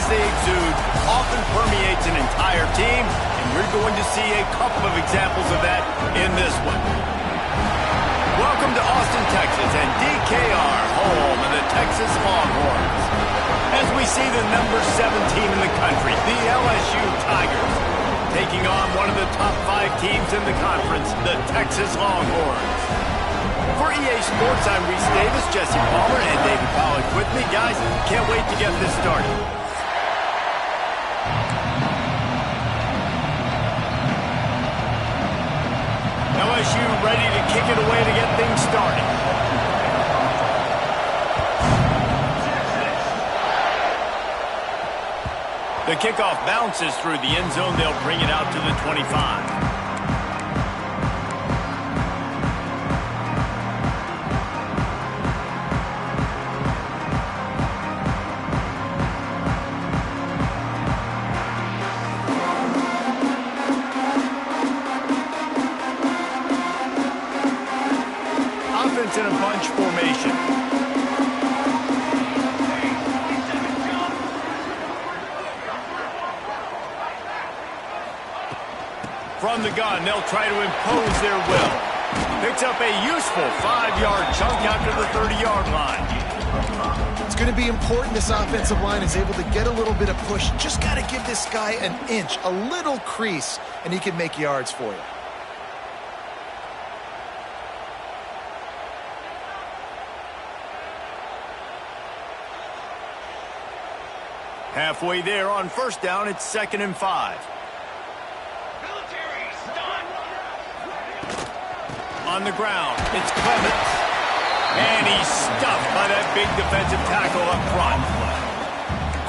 they exude often permeates an entire team, and we're going to see a couple of examples of that in this one. Welcome to Austin, Texas, and DKR, home of the Texas Longhorns. As we see the number 7 team in the country, the LSU Tigers, taking on one of the top 5 teams in the conference, the Texas Longhorns. For EA Sports, I'm Reese Davis, Jesse Palmer, and David Pollack with me. Guys, can't wait to get this started. LSU ready to kick it away to get things started. The kickoff bounces through the end zone. They'll bring it out to the 25. In a bunch formation. From the gun, they'll try to impose their will. Picks up a useful 5-yard chunk out to the 30-yard line. It's going to be important this offensive line is able to get a little bit of push. Just got to give this guy an inch, a little crease, and he can make yards for you. Halfway there on first down, it's 2nd and 5. On the ground, it's Clemens. And he's stuffed by that big defensive tackle up front.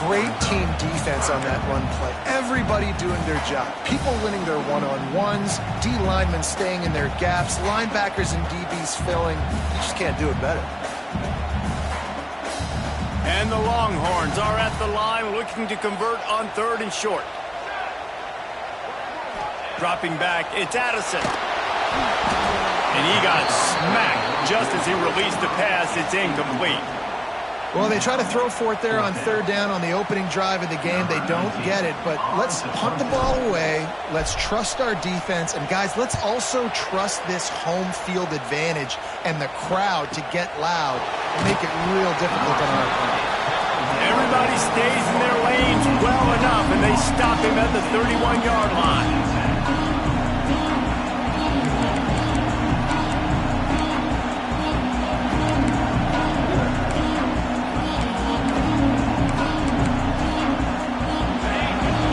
Great team defense on that run play. Everybody doing their job. People winning their one-on-ones, D linemen staying in their gaps, linebackers and DBs filling. You just can't do it better. And the Longhorns are at the line looking to convert on 3rd and short. Dropping back, it's Addison. And he got smacked just as he released the pass. It's incomplete. Well, they try to throw for it there on 3rd down on the opening drive of the game. They don't get it, but let's punt the ball away. Let's trust our defense. And, guys, let's also trust this home field advantage and the crowd to get loud and make it real difficult on our opponent. Everybody stays in their lanes well enough, and they stop him at the 31-yard line.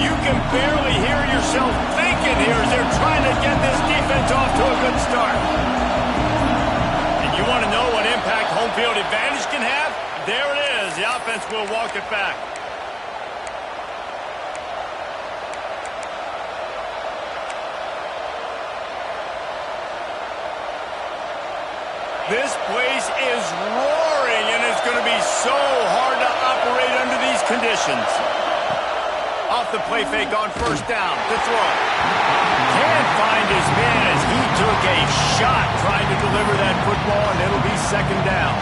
You can barely hear yourself thinking here as they're trying to get this defense off to a good start. And you want to know what impact home field advantage can have? There it is. The offense will walk it back. This place is roaring, and it's going to be so hard to operate under these conditions. Off the play fake on first down to throw. Can't find his man as he took a shot trying to deliver that football, and it'll be 2nd down.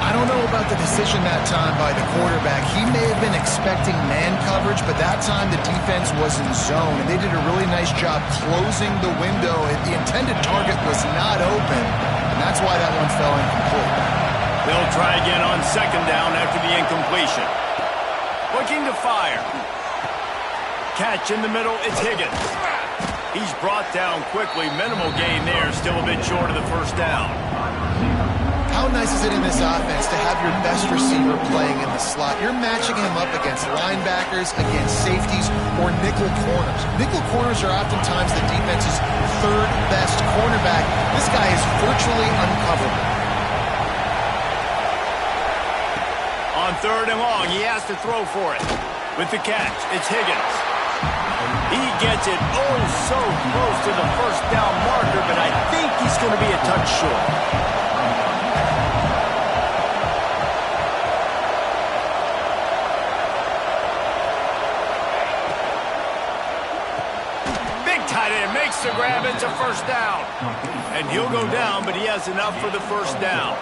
I don't know about the decision that time by the quarterback. He may have been expecting man coverage, but that time the defense was in zone, and they did a really nice job closing the window. The intended target was not open, and that's why that one fell incomplete. They'll try again on 2nd down after the incompletion. Looking to fire. Catch in the middle, it's Higgins. He's brought down quickly. Minimal gain there, still a bit short of the 1st down. How nice is it in this offense to have your best receiver playing in the slot? You're matching him up against linebackers, against safeties, or nickel corners. Nickel corners are oftentimes the defense's 3rd best cornerback. This guy is virtually uncoverable. On 3rd and long, he has to throw for it. With the catch, it's Higgins. He gets it oh so close to the 1st down marker, but I think he's going to be a touch short. The grab, it's a 1st down. And he'll go down, but he has enough for the 1st down.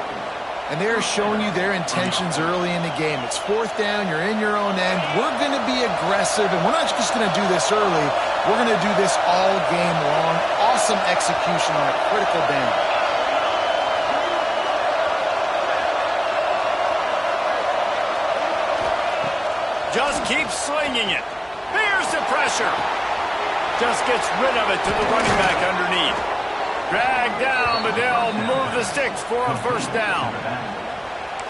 And they're showing you their intentions early in the game. It's 4th down, you're in your own end. we're going to be aggressive, and we're not just going to do this early. We're going to do this all game long. Awesome execution on a critical down. Just keep slinging it. There's the pressure. Just gets rid of it to the running back underneath. Drag down, but they'll move the sticks for a first down.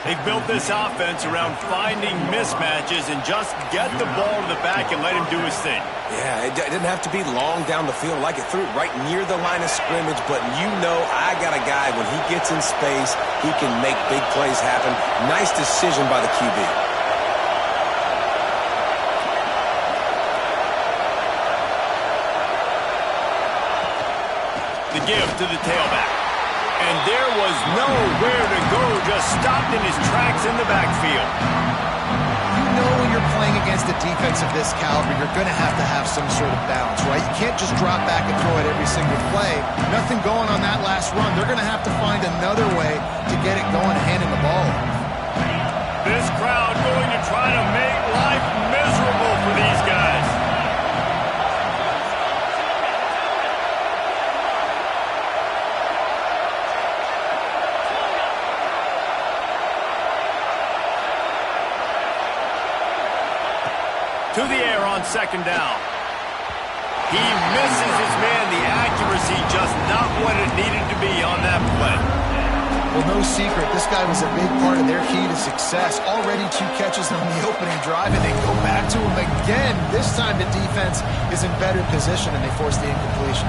They've built this offense around finding mismatches and just get the ball to the back and let him do his thing. Yeah, it didn't have to be long down the field. Like it threw it right near the line of scrimmage, but you know I got a guy, when he gets in space, he can make big plays happen. Nice decision by the QB. The give to the tailback. And there was nowhere to go, just stopped in his tracks in the backfield. You know when you're playing against a defense of this caliber, you're going to have some sort of balance, right? You can't just drop back and throw it every single play. Nothing going on that last run. They're going to have to find another way to get it going, handing the ball off. This crowd going to try to make life miserable for these guys. To the air on second down. He misses his man. The accuracy just not what it needed to be on that play. Well, no secret, this guy was a big part of their key to success. Already 2 catches on the opening drive, and they go back to him again. This time the defense is in better position, and they force the incompletion.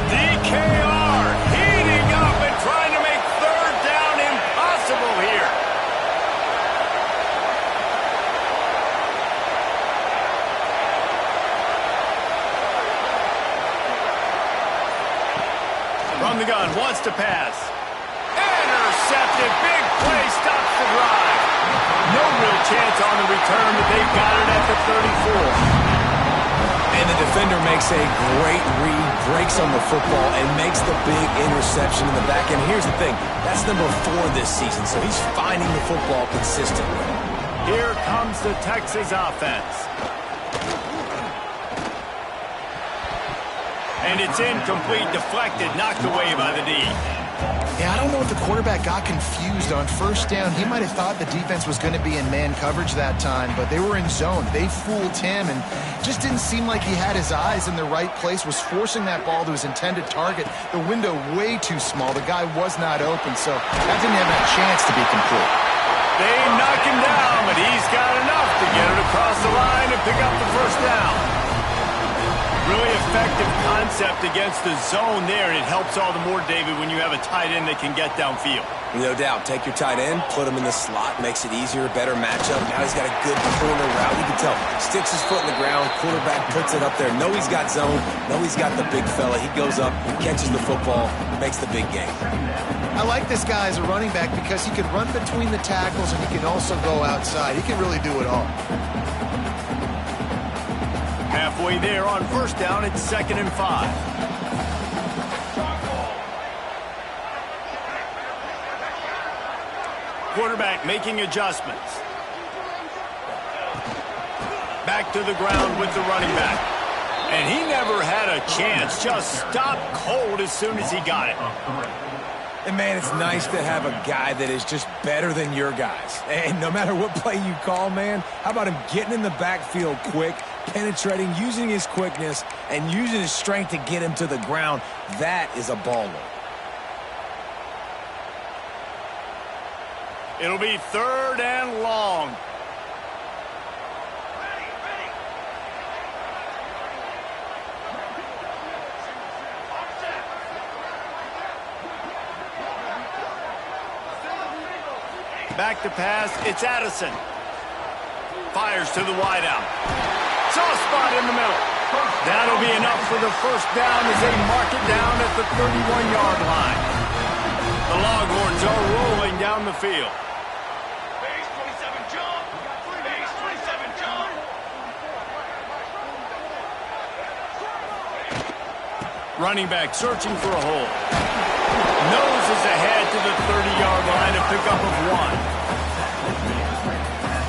DKR heating up and trying to make third down impossible here. From the gun, wants to pass. Intercepted, big play, stops the drive. No real chance on the return, but they've got it at the 34. And the defender makes a great read, breaks on the football, and makes the big interception in the back end. Here's the thing, that's number 4 this season, so he's finding the football consistently. Here comes the Texas offense. And it's incomplete, deflected, knocked away by the D. Yeah, I don't know if the quarterback got confused on first down. He might have thought the defense was going to be in man coverage that time, but they were in zone. They fooled him, and just didn't seem like he had his eyes in the right place, was forcing that ball to his intended target. The window way too small. The guy was not open, so that didn't have a chance to be complete. They knock him down, but he's got enough to get it across the line and pick up the first down. Really effective concept against the zone there, and it helps all the more, David, when you have a tight end that can get downfield. No doubt. Take your tight end, put him in the slot, makes it easier, better matchup. Now he's got a good corner route. You can tell. Sticks his foot in the ground, quarterback puts it up there. Know he's got zone, know he's got the big fella. He goes up, he catches the football, makes the big game. I like this guy as a running back because he can run between the tackles and he can also go outside. He can really do it all. Halfway there on first down, it's 2nd and 5. Quarterback making adjustments. Back to the ground with the running back. And he never had a chance, just stopped cold as soon as he got it. And, man, it's nice to have a guy that is just better than your guys. And no matter what play you call, man, how about him getting in the backfield quick, penetrating, using his quickness, and using his strength to get him to the ground? That is a baller. It'll be 3rd and long. Back to pass, it's Addison. Fires to the wideout. Soft spot in the middle. That'll be enough for the first down as they mark it down at the 31-yard line. The Longhorns are rolling down the field. Base 27 jump. Base 27 jump. Running back searching for a hole. Noses ahead to the 30-yard pickup of 1.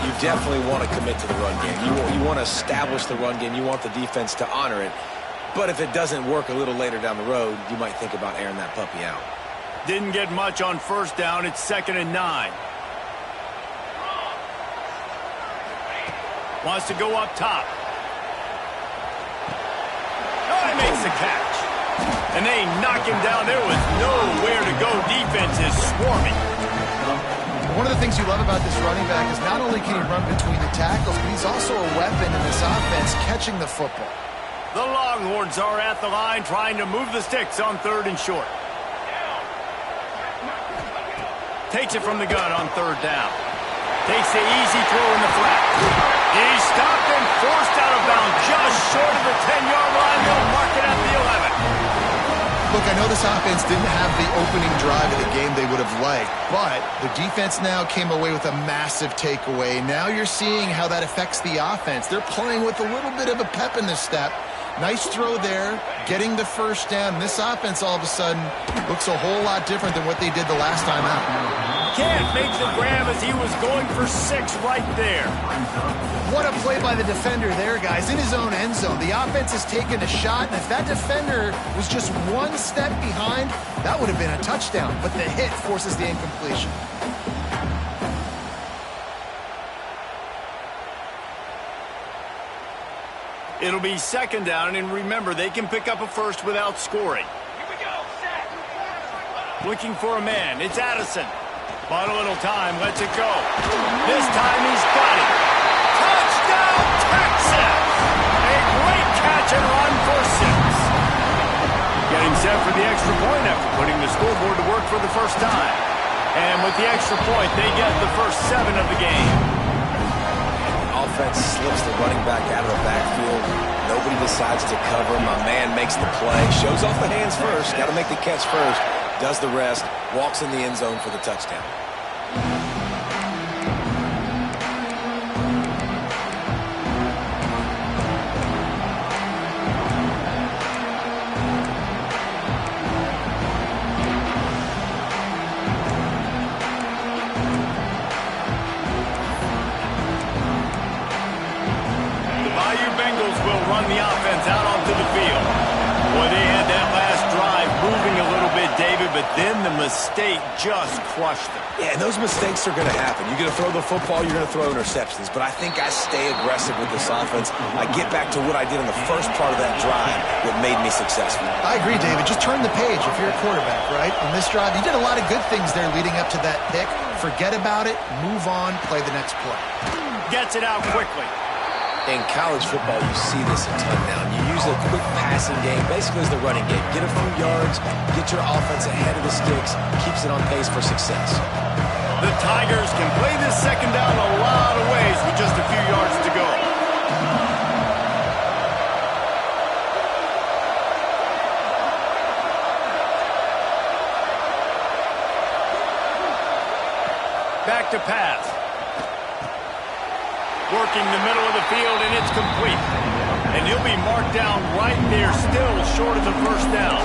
You definitely want to commit to the run game. You want to establish the run game. You want the defense to honor it. But if it doesn't work a little later down the road, you might think about airing that puppy out. Didn't get much on first down. It's 2nd and 9. Wants to go up top. Oh, he makes the catch. And they knock him down. There was nowhere to go. Defense is swarming. One of the things you love about this running back is not only can he run between the tackles, but he's also a weapon in this offense catching the football. The Longhorns are at the line trying to move the sticks on 3rd and short. Takes it from the gun on 3rd down. Takes the easy throw in the flat. He's stopped and forced out of bounds just short of the 10-yard line. They'll mark it at the 11. Look, I know this offense didn't have the opening drive of the game they would have liked, but the defense now came away with a massive takeaway. Now you're seeing how that affects the offense. They're playing with a little bit of a pep in their step. Nice throw there, getting the first down. This offense all of a sudden looks a whole lot different than what they did the last time out. Can't make the grab as he was going for 6 right there. What a play by the defender there, guys, in his own end zone. The offense has taken a shot, and if that defender was just 1 step behind, that would have been a touchdown. But the hit forces the incompletion. It'll be 2nd down, and remember, they can pick up a first without scoring. Here we go. Set. Looking for a man. It's Addison. Bought a little time. Lets it go. This time he's got it. Touchdown, Texas! A great catch and run for 6. Getting set for the extra point after putting the scoreboard to work for the first time. And with the extra point, they get the first 7 of the game. Offense slips the running back out of the backfield. Nobody decides to cover. My man makes the play. Shows off the hands first. Got to make the catch first. Does the rest. Walks in the end zone for the touchdown. Run the offense out onto the field. Boy, they had that last drive moving a little bit, David, but then the mistake just crushed them. Yeah, and those mistakes are going to happen. You're going to throw the football, you're going to throw interceptions, but I think I stay aggressive with this offense. I get back to what I did in the first part of that drive that made me successful. I agree, David. Just turn the page if you're a quarterback, right? On this drive, you did a lot of good things there leading up to that pick. Forget about it, move on, play the next play. Gets it out quickly. In college football, you see this a ton now. You use a quick passing game, basically as the running game. Get a few yards, get your offense ahead of the sticks, keeps it on pace for success. The Tigers can play this 2nd down a lot of ways with just a few yards to go. Back to pass. Working the middle of the field, and it's complete. And he'll be marked down right there, still short of the first down.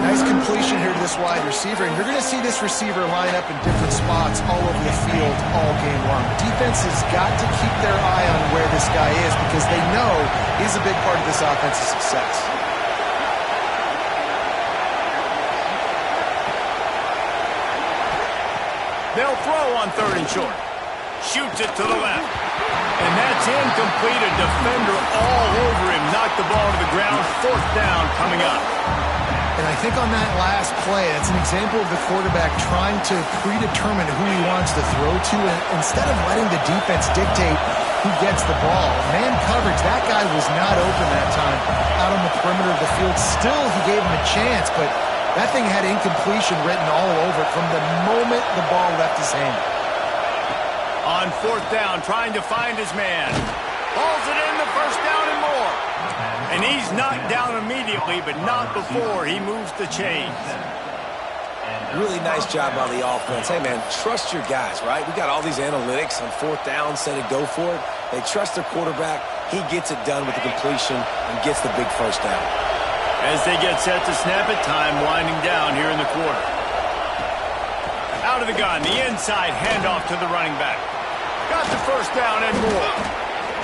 Nice completion here to this wide receiver, and you're going to see this receiver line up in different spots all over the field all game long. Defense has got to keep their eye on where this guy is because they know he's a big part of this offense's success. They'll throw on 3rd and short. Shoots it to the left. And that's incomplete. A defender all over him. Knocked the ball to the ground. 4th down coming up. And I think on that last play, it's an example of the quarterback trying to predetermine who he wants to throw to, and instead of letting the defense dictate who gets the ball. Man coverage, that guy was not open that time out on the perimeter of the field. Still, he gave him a chance, but that thing had incompletion written all over it from the moment the ball left his hand. On 4th down, trying to find his man. Hauls it in, the first down and more. And he's knocked down immediately, but not before he moves the chains. Really nice job by the offense. Hey, man, trust your guys, right? We got all these analytics on 4th down, said it, go for it. They trust their quarterback. He gets it done with the completion and gets the big first down. As they get set to snap it, time winding down here in the quarter. Out out of the gun. The inside handoff to the running back. Got the first down and more.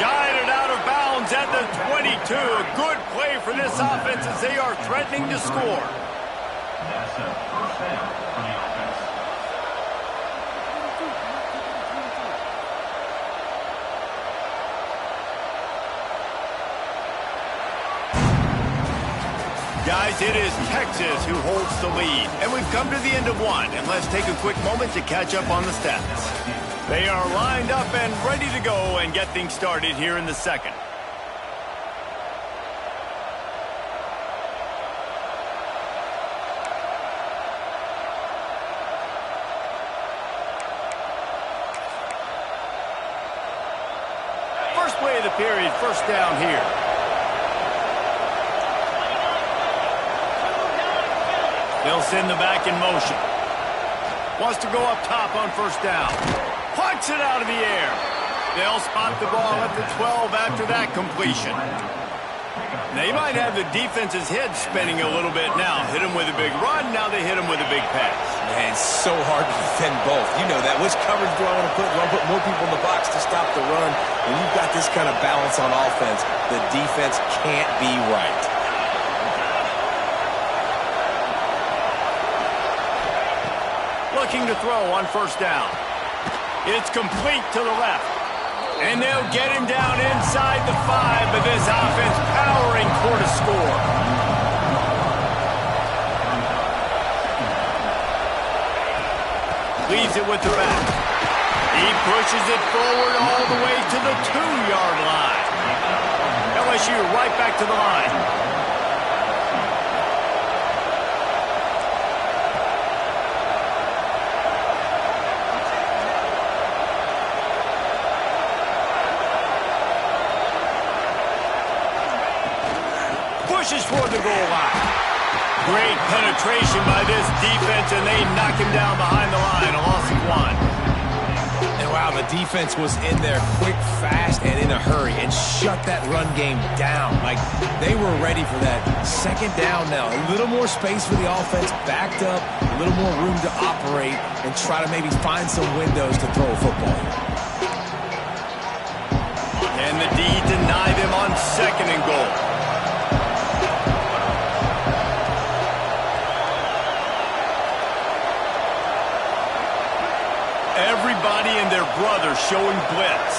Guided out of bounds at the 22. A good play for this offense as they are threatening to score. That's a first down for the offense. Guys, it is Texas who holds the lead. And we've come to the end of one. And let's take a quick moment to catch up on the stats. They are lined up and ready to go and get things started here in the second. First play of the period, first down here. They'll send the back in motion. Wants to go up top on first down. Punts it out of the air. They'll spot the ball at the 12 after that completion. They might have the defense's head spinning a little bit now. Hit them with a big run, now they hit them with a big pass. Man, it's so hard to defend both. You know that. Which coverage do I want to put? Do I put more people in the box to stop the run? When you've got this kind of balance on offense, the defense can't be right. Looking to throw on first down. It's complete to the left. And they'll get him down inside the 5, but this offense powering for to score. Leaves it with the back. He pushes it forward all the way to the 2-yard line. LSU right back to the line. Pushes toward the goal line. Great penetration by this defense, and they knock him down behind the line. A loss of 1. And wow, the defense was in there quick, fast, and in a hurry, and shut that run game down. Like, they were ready for that. Second down now. A little more space for the offense, backed up, a little more room to operate, and try to maybe find some windows to throw a football. And the D deny them on second and goal. Everybody and their brother showing blitz.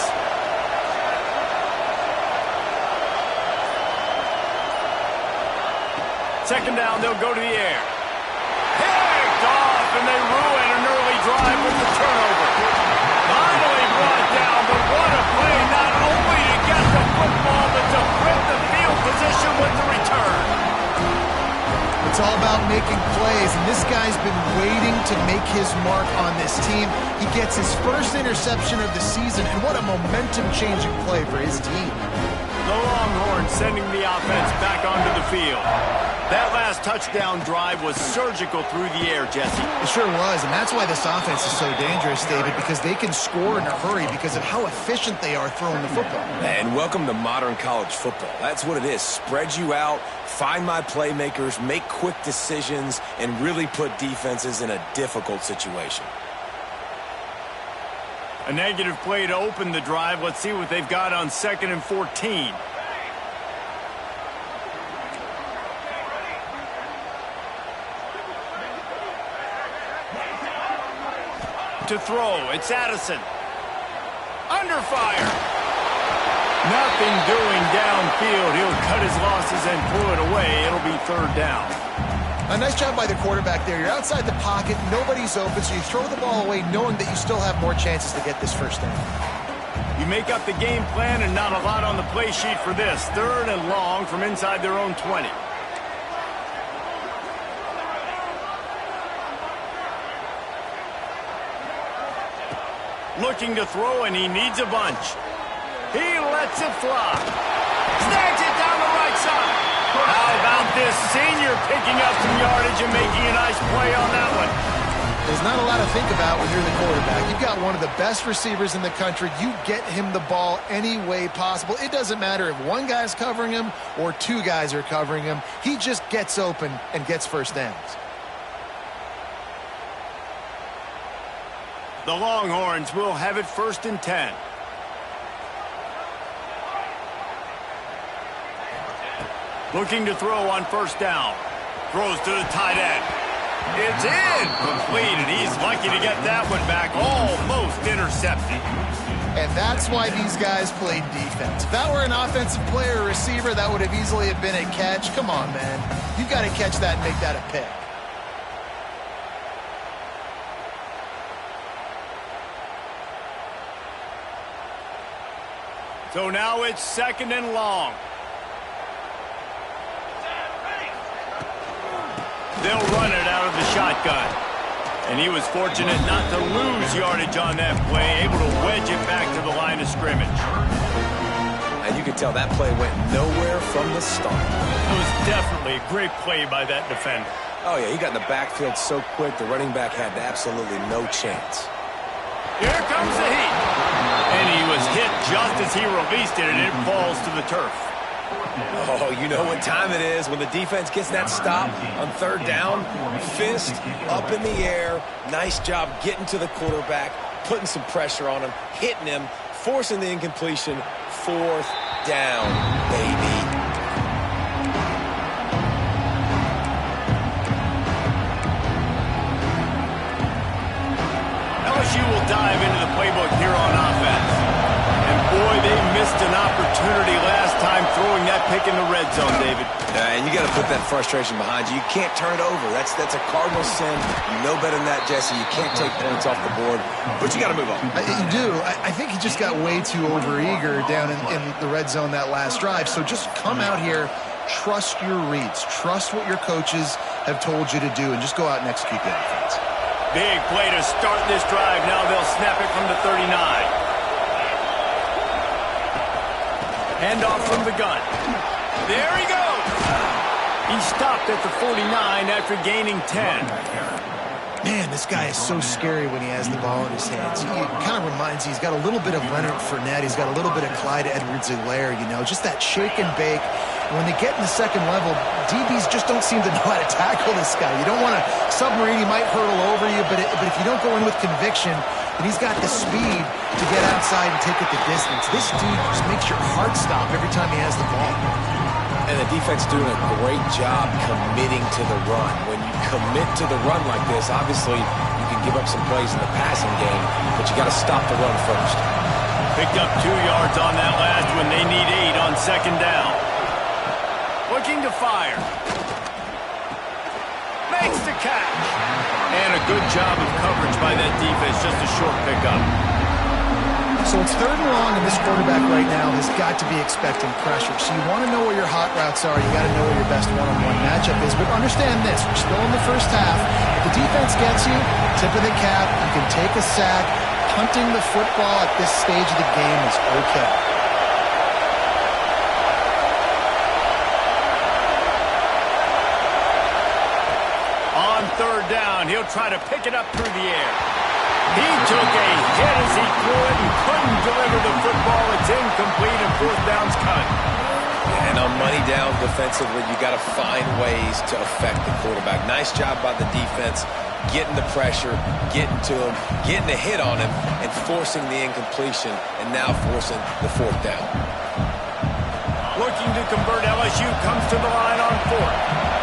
Second down, they'll go to the air. Picked off, and they ruin an early drive with the turnover. Finally brought down, but what a play, not only to get the football, but to flip the field position with the return. It's all about making plays, and this guy's been waiting to make his mark on this team. He gets his first interception of the season, and what a momentum-changing play for his team. The Longhorns sending the offense back onto the field. That last touchdown drive was surgical through the air, Jesse. It sure was, and that's why this offense is so dangerous, David, because they can score in a hurry because of how efficient they are throwing the football. And welcome to modern college football. That's what it is. Spread you out, find my playmakers, make quick decisions, and really put defenses in a difficult situation. A negative play to open the drive. Let's see what they've got on 2nd and 14. To throw, it's Addison. Under fire. Nothing doing downfield. He'll cut his losses and throw it away. It'll be third down. A nice job by the quarterback there. You're outside the pocket, nobody's open, so you throw the ball away knowing that you still have more chances to get this first down. You make up the game plan and not a lot on the play sheet for this. Third and long from inside their own 20. Looking to throw, and he needs a bunch. He lets it fly. Snags it down the right side. How about this senior picking up some yardage and making a nice play on that one? There's not a lot to think about when you're the quarterback. You've got one of the best receivers in the country. You get him the ball any way possible. It doesn't matter if one guy's covering him or two guys are covering him. He just gets open and gets first downs. The Longhorns will have it 1st and 10. Looking to throw on 1st down. Throws to the tight end. It's incomplete, and he's lucky to get that one back. Almost intercepted. And that's why these guys played defense. If that were an offensive player or receiver, that would have easily have been a catch. Come on, man. You've got to catch that and make that a pick. So now it's 2nd and long. They'll run it out of the shotgun. And he was fortunate not to lose yardage on that play, able to wedge it back to the line of scrimmage. And you can tell that play went nowhere from the start. It was definitely a great play by that defender. Oh, yeah, he got in the backfield so quick, the running back had absolutely no chance. Here comes the heat. And he was hit just as he released it, and it falls to the turf. Oh, you know what time it is when the defense gets that stop on 3rd down. Fist up in the air. Nice job getting to the quarterback, putting some pressure on him, hitting him, forcing the incompletion. 4th down, baby. LSU will dive into the playbook here on offense. And boy, they missed an opportunity last time throwing that pick in the red zone, David. And you got to put that frustration behind you. You can't turn it over. That's a cardinal sin. You know better than that, Jesse. You can't take points off the board, but you got to move on. You do. I think he just got way too overeager down in the red zone that last drive. So just come out here, trust your reads, trust what your coaches have told you to do, and just go out and execute the offense. Big play to start this drive. Now they'll snap it from the 39. Handoff from the gun. There he goes. He stopped at the 49 after gaining 10. Man, this guy is so scary when he has the ball in his hands. He kind of reminds you, he's got a little bit of Leonard Fournette. He's got a little bit of Clyde Edwards-Helaire, you know, just that shake and bake. And when they get in the second level, DBs just don't seem to know how to tackle this guy. You don't want to submarine. He might hurtle over you, but if you don't go in with conviction, then he's got the speed to get outside and take it the distance. This dude just makes your heart stop every time he has the ball. And the defense doing a great job committing to the run. When you commit to the run like this, obviously you can give up some plays in the passing game, but you got to stop the run first. Picked up 2 yards on that last one. They need 8 on 2nd down. Looking to fire. Makes the catch. And a good job of coverage by that defense. Just a short pickup. So it's 3rd and long, and this quarterback right now has got to be expecting pressure. So you want to know where your hot routes are. You got to know where your best one-on-one matchup is. But understand this, we're still in the first half. If the defense gets you, tip of the cap, you can take a sack. Punting the football at this stage of the game is okay. On 3rd down, he'll try to pick it up through the air. He took a hit as he threw it and couldn't deliver the football. It's incomplete and 4th down's cut. And on money down defensively, you got to find ways to affect the quarterback. Nice job by the defense, getting the pressure, getting to him, getting a hit on him, and forcing the incompletion, and now forcing the 4th down. Looking to convert, LSU comes to the line on 4th.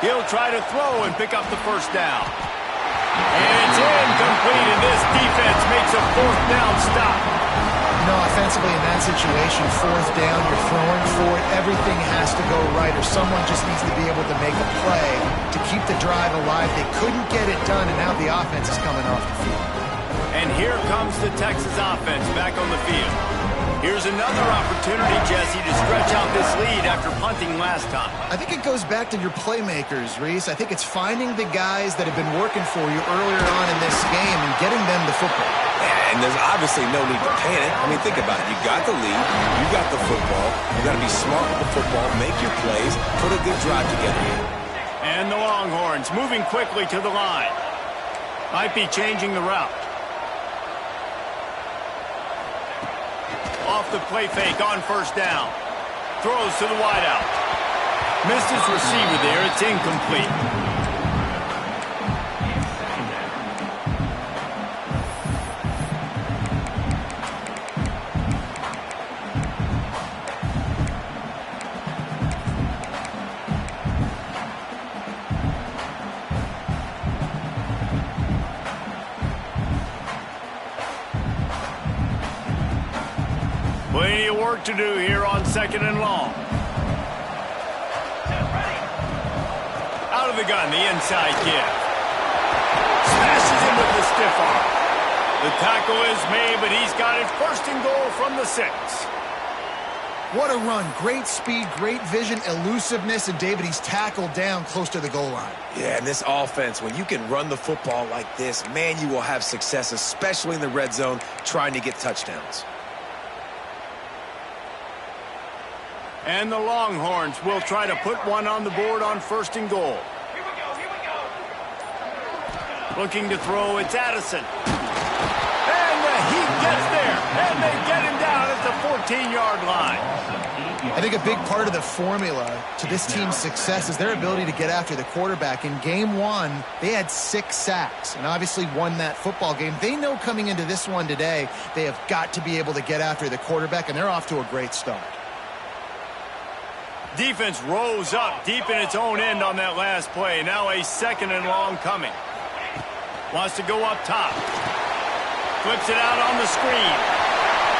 He'll try to throw and pick up the 1st down. And it's incomplete, and this defense makes a 4th down stop. You know, offensively in that situation, 4th down, you're throwing for it. Everything has to go right, or someone just needs to be able to make a play to keep the drive alive. They couldn't get it done, and now the offense is coming off the field. And here comes the Texas offense back on the field. Here's another opportunity, Jesse, to stretch out this lead after punting last time. I think it goes back to your playmakers, Reese. I think it's finding the guys that have been working for you earlier on in this game and getting them the football. And there's obviously no need to panic. I mean, think about it. You got the lead. You got the football. You got to be smart with the football, make your plays, put a good drive together. And the Longhorns moving quickly to the line. Might be changing the route. Off the play fake on first down. Throws to the wideout. Missed his receiver there. It's incomplete. Plenty of work to do here on 2nd and long. Out of the gun, the inside give. Smashes him with the stiff arm. The tackle is made, but he's got it 1st and goal from the 6. What a run. Great speed, great vision, elusiveness, and David, he's tackled down close to the goal line. Yeah, and this offense, when you can run the football like this, man, you will have success, especially in the red zone, trying to get touchdowns. And the Longhorns will try to put one on the board on 1st and goal. Here we go, here we go. Looking to throw, it's Addison. And he gets there, and they get him down at the 14-yard line. I think a big part of the formula to this team's success is their ability to get after the quarterback. In game 1, they had 6 sacks and obviously won that football game. They know coming into this one today, they have got to be able to get after the quarterback, and they're off to a great start. Defense rose up deep in its own end on that last play. Now a 2nd and long coming. Wants to go up top. Flips it out on the screen.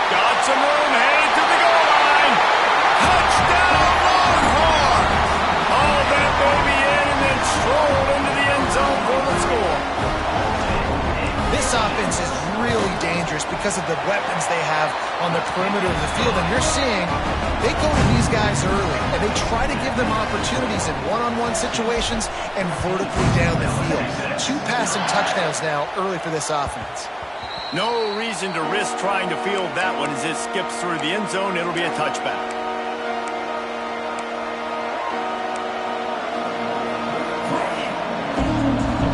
Got some room, headed to the goal line. Touchdown, Longhorn! All that baby in and then strolled into the end zone for the score. This offense is really dangerous because of the weapons they have on the perimeter of the field. And you're seeing they go to these guys early, and they try to give them opportunities in one-on-one situations and vertically down the field. 2 passing touchdowns now early for this offense. No reason to risk trying to field that one as it skips through the end zone. It'll be a touchback.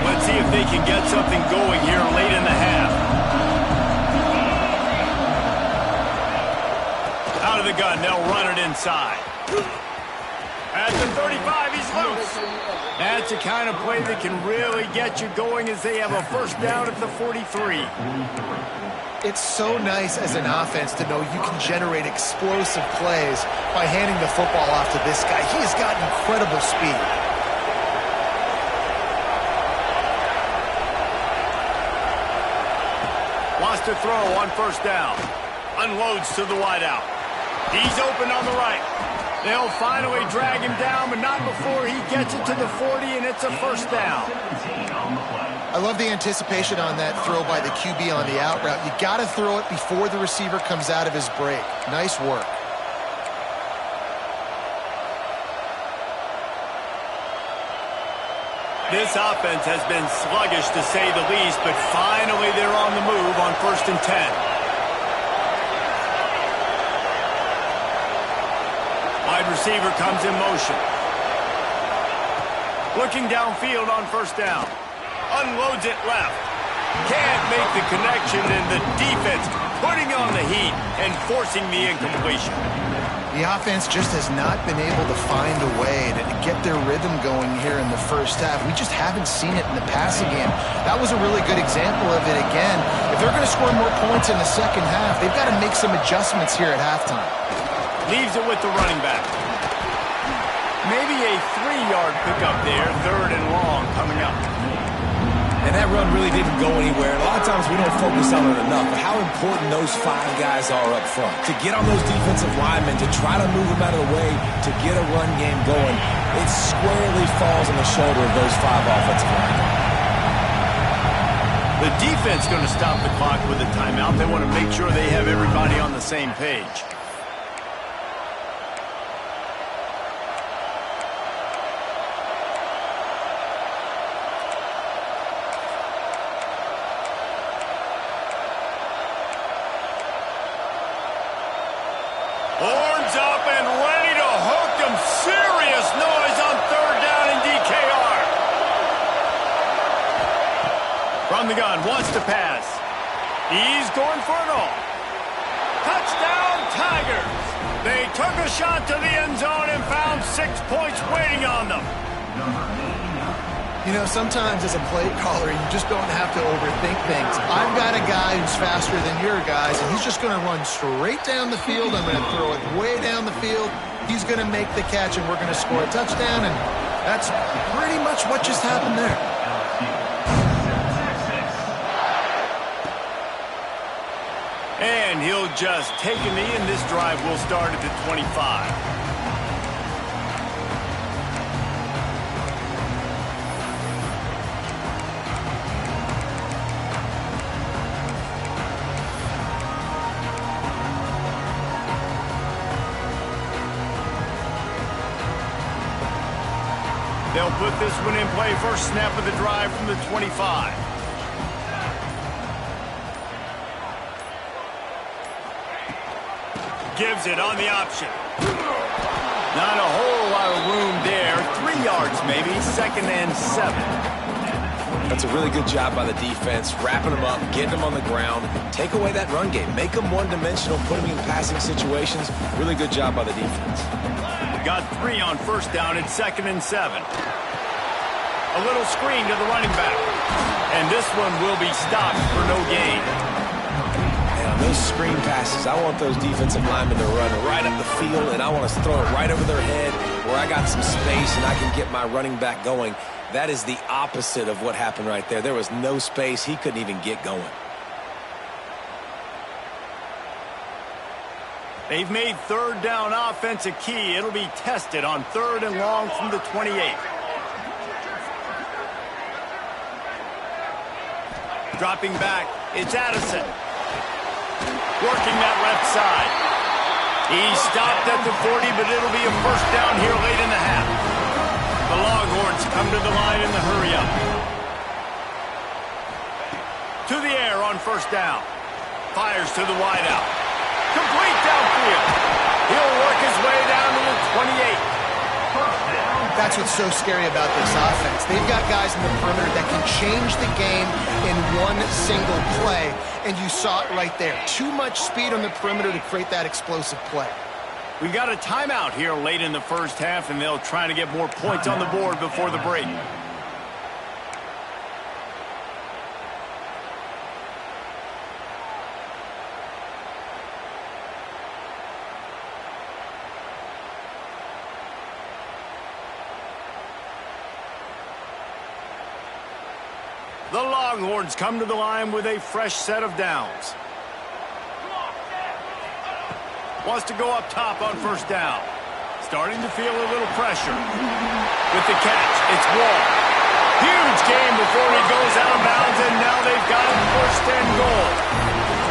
Let's see if they can get something going here late in the half. Out of the gun, they'll run it inside. At the 35, he's loose. That's the kind of play that can really get you going as they have a 1st down at the 43. It's so nice as an offense to know you can generate explosive plays by handing the football off to this guy. He has got incredible speed. Wants to throw on 1st down. Unloads to the wideout. He's open on the right. They'll finally drag him down, but not before he gets it to the 40, and it's a 1st down. I love the anticipation on that throw by the QB on the out route. You got to throw it before the receiver comes out of his break. Nice work. This offense has been sluggish to say the least, but finally they're on the move on 1st and 10. Wide receiver comes in motion. Looking downfield on 1st down. Unloads it left. Can't make the connection, and the defense putting on the heat and forcing the incompletion. The offense just has not been able to find a way to get their rhythm going here in the 1st half. We just haven't seen it in the passing game. That was a really good example of it again. If they're going to score more points in the 2nd half, they've got to make some adjustments here at halftime. Leaves it with the running back. Maybe a 3-yard pickup there, 3rd and long coming up. And that run really didn't go anywhere. A lot of times we don't focus on it enough, but how important those 5 guys are up front. To get on those defensive linemen, to try to move them out of the way, to get a run game going, it squarely falls on the shoulder of those 5 offensive linemen. The defense going to stop the clock with a timeout. They want to make sure they have everybody on the same page. Horns up and ready to hook them. Serious noise on 3rd down in DKR. From the gun, wants to pass. He's going for it all. Touchdown, Tigers! They took a shot to the end zone and found 6 points waiting on them. You know, sometimes as a play caller, you just don't have to overthink things. I've got a guy who's faster than your guys, and he's just going to run straight down the field. I'm going to throw it way down the field. He's going to make the catch, and we're going to score a touchdown, and that's pretty much what just happened there. And he'll just take a knee, and this drive will start at the 25. They'll put this one in play. First snap of the drive from the 25. Gives it on the option. Not a whole lot of room there. 3 yards maybe. 2nd and 7. That's a really good job by the defense, wrapping them up, getting them on the ground, take away that run game, make them one-dimensional, put them in passing situations. Really good job by the defense. Got 3 on first down at 2nd and 7. A little screen to the running back. And this one will be stopped for no gain. And on those screen passes, I want those defensive linemen to run right up the field, and I want to throw it right over their head where I got some space and I can get my running back going. That is the opposite of what happened right there. There was no space. He couldn't even get going. They've made 3rd down offense a key. It'll be tested on 3rd and long from the 28. Dropping back, it's Addison. Working that left side. He stopped at the 40, but it'll be a first down here late in the half. The Longhorns come to the line in the hurry up. To the air on first down. Fires to the wideout. Complete downfield. He'll work his way down to the 28. That's what's so scary about this offense. They've got guys in the perimeter that can change the game in one single play, and you saw it right there. Too much speed on the perimeter to create that explosive play. We got a timeout here late in the first half, and they'll try to get more points on the board before the break. The Longhorns come to the line with a fresh set of downs. Wants to go up top on first down. Starting to feel a little pressure. With the catch, it's Wall. Huge game before he goes out of bounds, and now they've got him 1st and goal.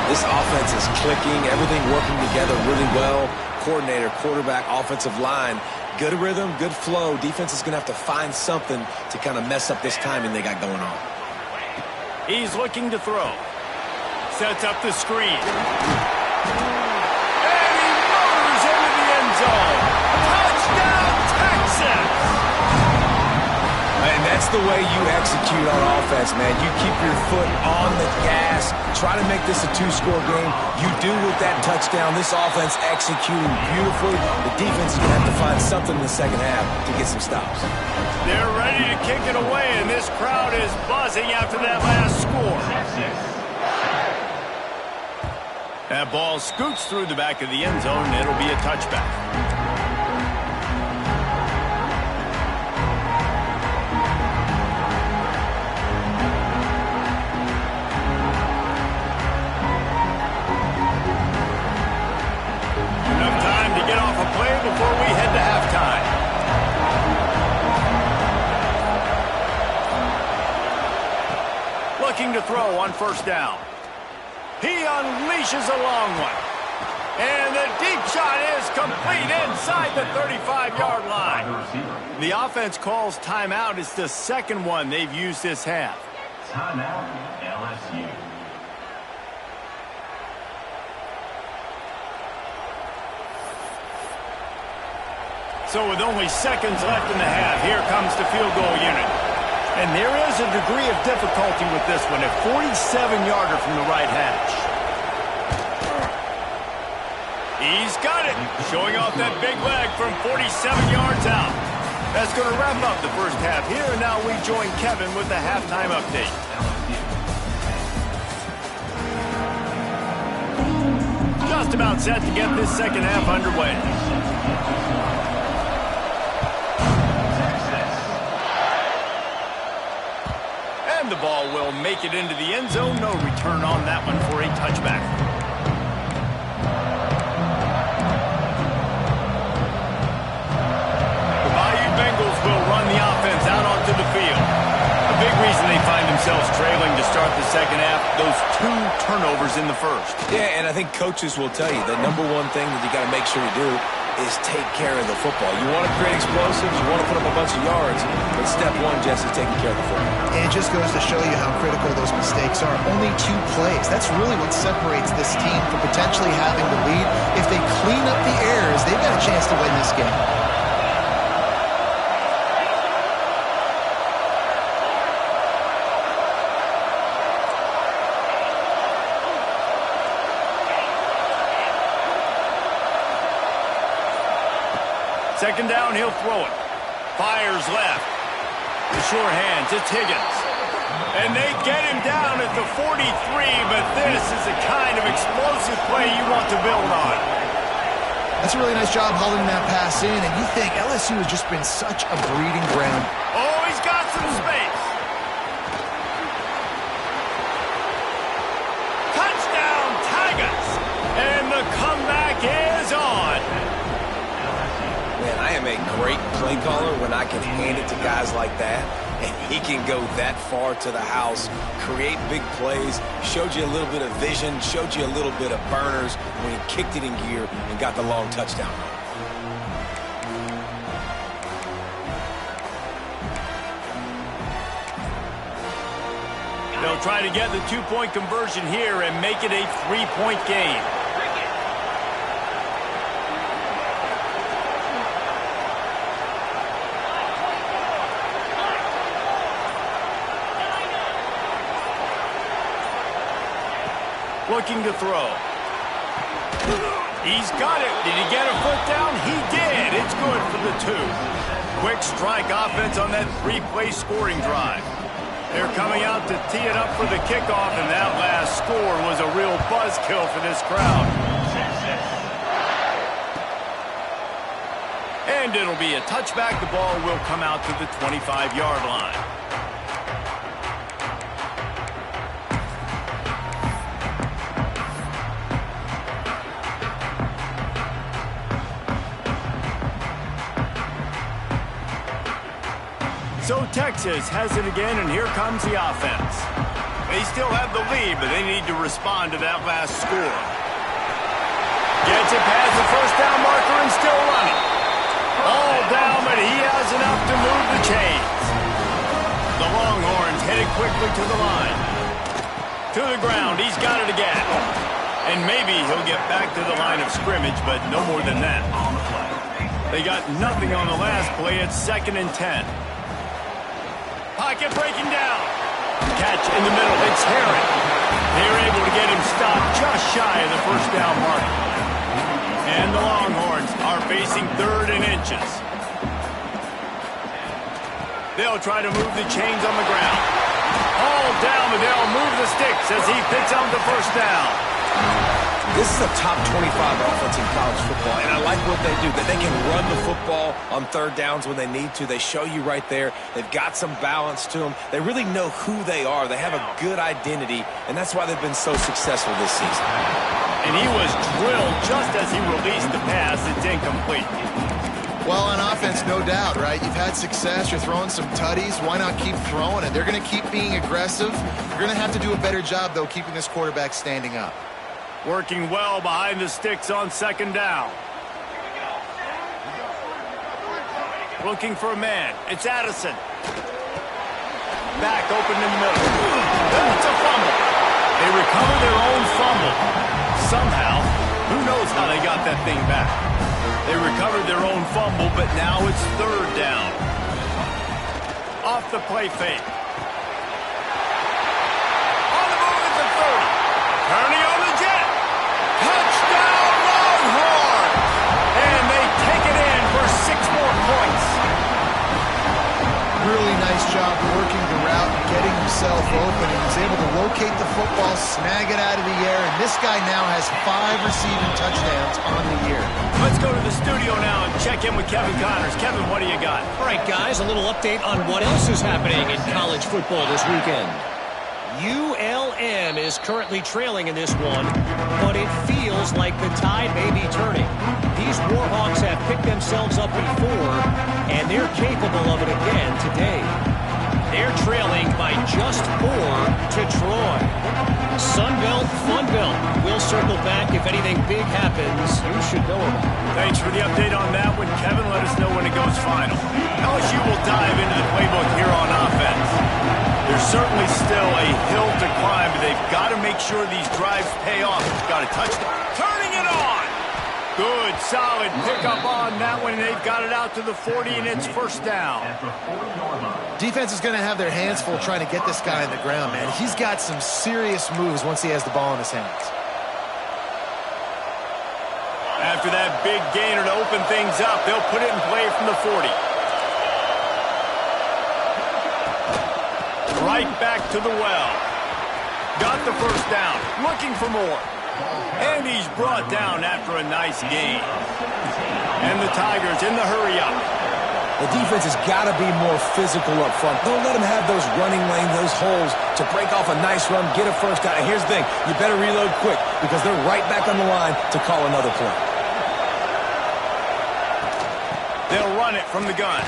This offense is clicking, everything working together really well. Coordinator, quarterback, offensive line. Good rhythm, good flow. Defense is going to have to find something to kind of mess up this timing they got going on. He's looking to throw. Sets up the screen. And he motors into the end zone. Touchdown, Texas! And that's the way you execute on offense, man. You keep your foot on the gas. Try to make this a 2-score game. You do with that touchdown. This offense executing beautifully. The defense is going to have to find something in the second half to get some stops. They're ready to kick it away, and this crowd is buzzing after that last score. That ball scoots through the back of the end zone, and it'll be a touchback. Enough time to get off a play before we head to halftime. Looking to throw on first down. He unleashes a long one. And the deep shot is complete inside the 35-yard line. The offense calls timeout. It's the second one they've used this half. Timeout, LSU. So with only seconds left in the half, here comes the field goal unit. And there is a degree of difficulty with this one, a 47-yarder from the right hash. He's got it. Showing off that big leg from 47 yards out. That's going to wrap up the first half here. And now we join Kevin with the halftime update. Just about set to get this second half underway. And the ball will make it into the end zone. No return on that one for a touchback. The Bayou Bengals will run the offense out onto the field. A big reason they find themselves trailing to start the second half, those 2 turnovers in the first. Yeah, and I think coaches will tell you the number one thing that you got to make sure you do is take care of the football. You want to create explosives, you want to put up a bunch of yards, but step one, Jesse, is taking care of the football. And it just goes to show you how critical those mistakes are. Only 2 plays. That's really what separates this team from potentially having the lead. If they clean up the errors, they've got a chance to win this game. Second down, he'll throw it. Fires left. The sure hands, it's Higgins. And they get him down at the 43, but this is the kind of explosive play you want to build on. That's a really nice job holding that pass in, and you think LSU has just been such a breeding ground. Oh, he's got some space. Touchdown, Tigers. And the comeback is on. Man, I am a great play caller when I can hand it to guys like that, and he can go that far to the house, create big plays, showed you a little bit of vision, showed you a little bit of burners when he kicked it in gear and got the long touchdown. They'll try to get the 2-point conversion here and make it a 3-point game. Looking to throw. He's got it. Did he get a foot down? He did. It's good for the 2. Quick strike offense on that 3-play scoring drive. They're coming out to tee it up for the kickoff, and that last score was a real buzzkill for this crowd. And it'll be a touchback. The ball will come out to the 25-yard line. So Texas has it again, and here comes the offense. They still have the lead, but they need to respond to that last score. Gets it past the first down marker and still running. All down, but he has enough to move the chains. The Longhorns headed quickly to the line. To the ground, he's got it again. And maybe he'll get back to the line of scrimmage, but no more than that. They got nothing on the last play. It's 2nd and 10. Pocket breaking down. Catch in the middle. It's Herring. They're able to get him stopped just shy of the first down mark. And the Longhorns are facing 3rd and inches. They'll try to move the chains on the ground. All down, but they'll move the sticks as he picks up the first down. This is a top 25 offense in college football, and I like what they do. That they can run the football on 3rd downs when they need to. They show you right there. They've got some balance to them. They really know who they are. They have a good identity, and that's why they've been so successful this season. And he was drilled just as he released the pass. It's incomplete. Well, on offense, no doubt, right? You've had success. You're throwing some tutties. Why not keep throwing it? They're going to keep being aggressive. You're going to have to do a better job, though, keeping this quarterback standing up. Working well behind the sticks on 2nd down. Looking for a man. It's Addison. Back open in the middle. It's a fumble. They recover their own fumble. Somehow, who knows how they got that thing back. They recovered their own fumble, but now it's 3rd down. Off the play fake. On the move at the 30. Turning on the jet. Touchdown, Longhorns! open, and he's able to locate the football, snag it out of the air, and this guy now has 5 receiving touchdowns on the year. Let's go to the studio now and check in with Kevin Connors. Kevin, what do you got? All right, guys, a little update on what else is happening in college football this weekend. ULM is currently trailing in this one, but it feels like the tide may be turning. These Warhawks have picked themselves up before, and they're capable of it again today. They're trailing by just 4 to Troy. Sunbelt, Funbelt. We'll circle back if anything big happens you should know about. Thanks for the update on that one, Kevin. Let us know when it goes final. LSU will dive into the playbook here on offense. There's certainly still a hill to climb, but they've got to make sure these drives pay off. Got a touchdown. Turning it on! Good, solid pickup on that one. They've got it out to the 40, and it's first down. Defense is going to have their hands full trying to get this guy on the ground, man. He's got some serious moves once he has the ball in his hands. After that big gainer to open things up, they'll put it in play from the 40. Right back to the well. Got the first down. Looking for more. And he's brought down after a nice gain. And the Tigers in the hurry up. The defense has got to be more physical up front. Don't let them have those running lanes, those holes to break off a nice run, get a first down. And here's the thing, you better reload quick because they're right back on the line to call another play. They'll run it from the gun.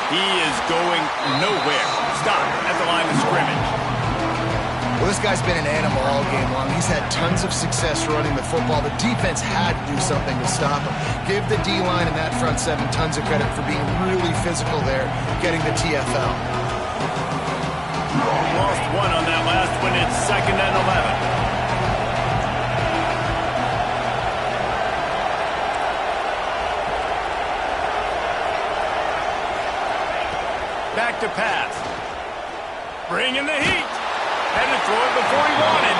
He is going nowhere. Stop at the line of scrimmage. Well, this guy's been an animal all game long. He's had tons of success running the football. The defense had to do something to stop him. Give the D-line and that front seven tons of credit for being really physical there, getting the TFL. Lost one on that last one. It's 2nd and 11. Back to pass. Bring in the heat. Had to throw it before he wanted.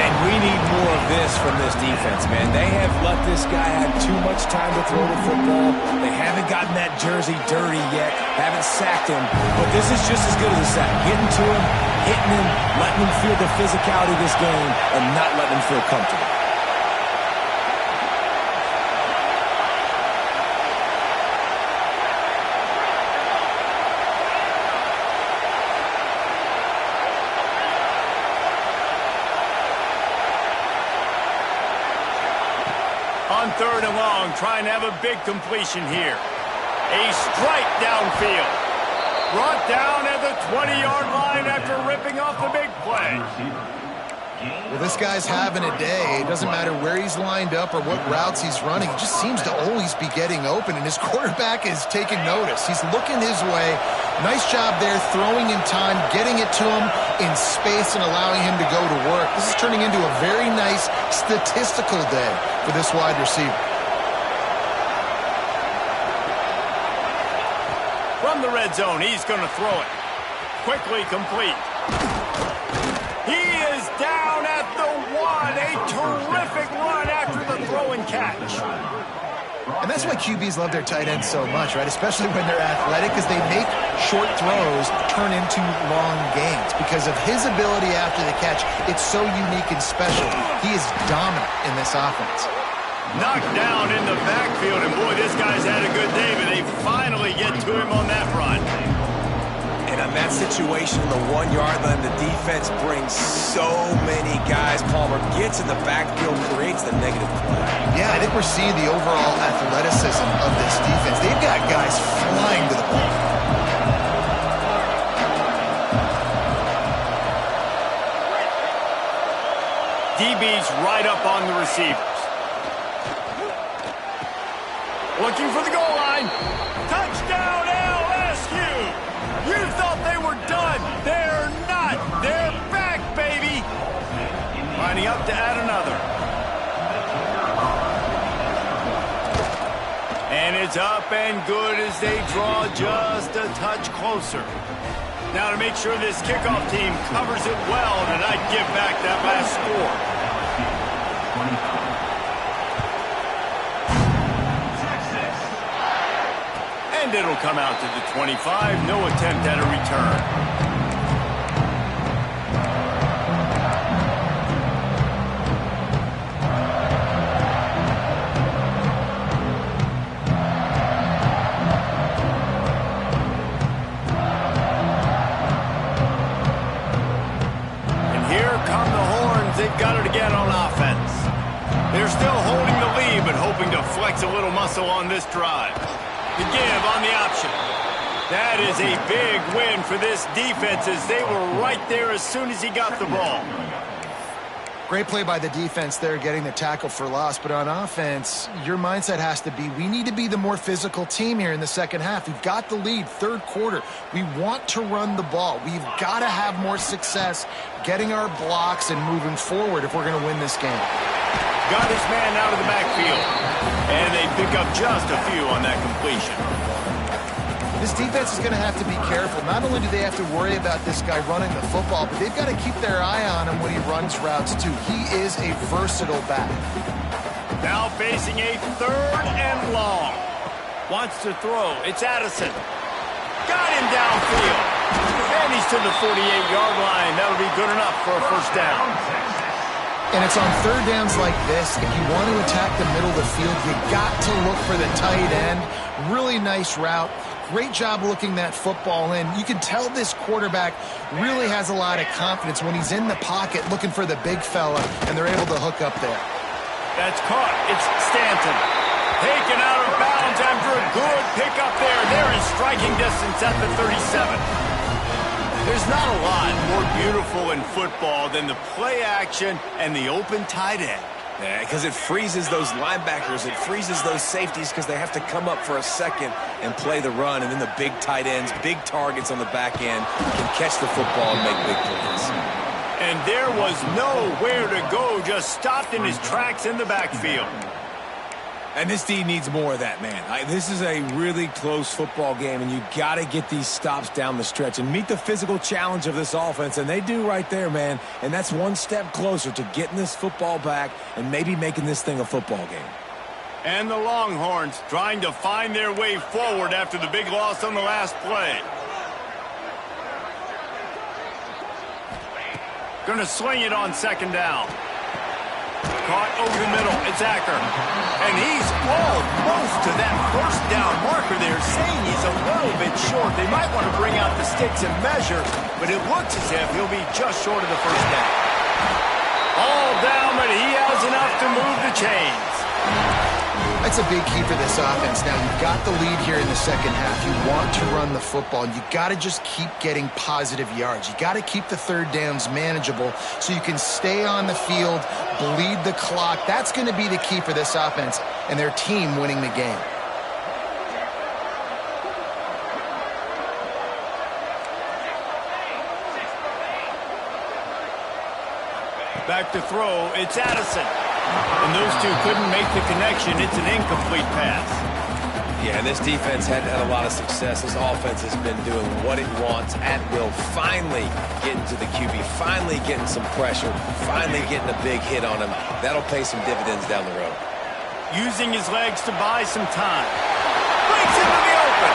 And we need more of this from this defense, man. They have let this guy have too much time to throw the football. They haven't gotten that jersey dirty yet. Haven't sacked him. But this is just as good as a sack. Getting to him, hitting him, letting him feel the physicality of this game, and not letting him feel comfortable. On 3rd and long, trying to have a big completion here. A strike downfield. Brought down at the 20-yard line after ripping off the big play. Well, this guy's having a day. It doesn't matter where he's lined up or what routes he's running. He just seems to always be getting open, and his quarterback is taking notice. He's looking his way. Nice job there, throwing in time, getting it to him in space and allowing him to go to work. This is turning into a very nice statistical day for this wide receiver. From the red zone, he's going to throw it. Quickly complete. He is down at the 1. A terrific run after the throw and catch. And that's why QBs love their tight ends so much, right? Especially when they're athletic, because they make short throws turn into long gains. Because of his ability after the catch, it's so unique and special. He is dominant in this offense. Knocked down in the backfield, and boy, this guy's had a good day, but they finally get to him on that run. And on that situation, the 1-yard line, the defense brings so many guys. Palmer gets in the backfield, creates the negative play. Yeah, I think we're seeing the overall athleticism of this defense. They've got guys flying to the ball. DB's right up on the receivers. Looking for the goal line. Touchdown, LSU! You thought they were done. They're not. They're back, baby. Lining up to add another. And it's up and good as they draw just a touch closer. Now to make sure this kickoff team covers it well tonight, give back that last score. And it'll come out to the 25. No attempt at a return. flex a little muscle on this drive. The give on the option. That is a big win for this defense as they were right there as soon as he got the ball. Great play by the defense there, getting the tackle for loss. But on offense, your mindset has to be, we need to be the more physical team here in the second half. We've got the lead, third quarter. We want to run the ball. We've got to have more success getting our blocks and moving forward if we're going to win this game. Got his man out of the backfield. And they pick up just a few on that completion. This defense is going to have to be careful. Not only do they have to worry about this guy running the football, but they've got to keep their eye on him when he runs routes too. He is a versatile back. Now facing a 3rd and long. Wants to throw. It's Addison. Got him downfield. And he's to the 48-yard line. That'll be good enough for a first down. And it's on third downs like this. If you want to attack the middle of the field, you got to look for the tight end. Really nice route. Great job looking that football in. You can tell this quarterback really has a lot of confidence when he's in the pocket looking for the big fella, and they're able to hook up there. That's caught. It's Stanton. Taken out of bounds after a good pickup there. They're in striking distance at the 37. There's not a lot more beautiful in football than the play action and the open tight end. Yeah, because it freezes those linebackers. It freezes those safeties because they have to come up for a second and play the run. And then the big tight ends, big targets on the back end can catch the football and make big plays. And there was nowhere to go, just stopped in his tracks in the backfield. And this D needs more of that, man. This is a really close football game, and you got to get these stops down the stretch and meet the physical challenge of this offense, and they do right there, man. And that's one step closer to getting this football back and maybe making this thing a football game. And the Longhorns trying to find their way forward after the big loss on the last play. Going to swing it on 2nd down. Caught over the middle. It's Acker. And he's almost to that first down marker there, saying he's a little bit short. They might want to bring out the sticks and measure, but it looks as if he'll be just short of the first down. All down, but he has enough to move the chains. That's a big key for this offense. Now, you've got the lead here in the second half. You want to run the football, and you got to just keep getting positive yards. You got to keep the third downs manageable so you can stay on the field, bleed the clock. That's going to be the key for this offense and their team winning the game. Back to throw, it's Addison. And those two couldn't make the connection. It's an incomplete pass. Yeah, and this defense hadn't had a lot of success. This offense has been doing what it wants at will. Finally getting to the QB, finally getting some pressure, finally getting a big hit on him. That'll pay some dividends down the road. Using his legs to buy some time. Breaks into the open.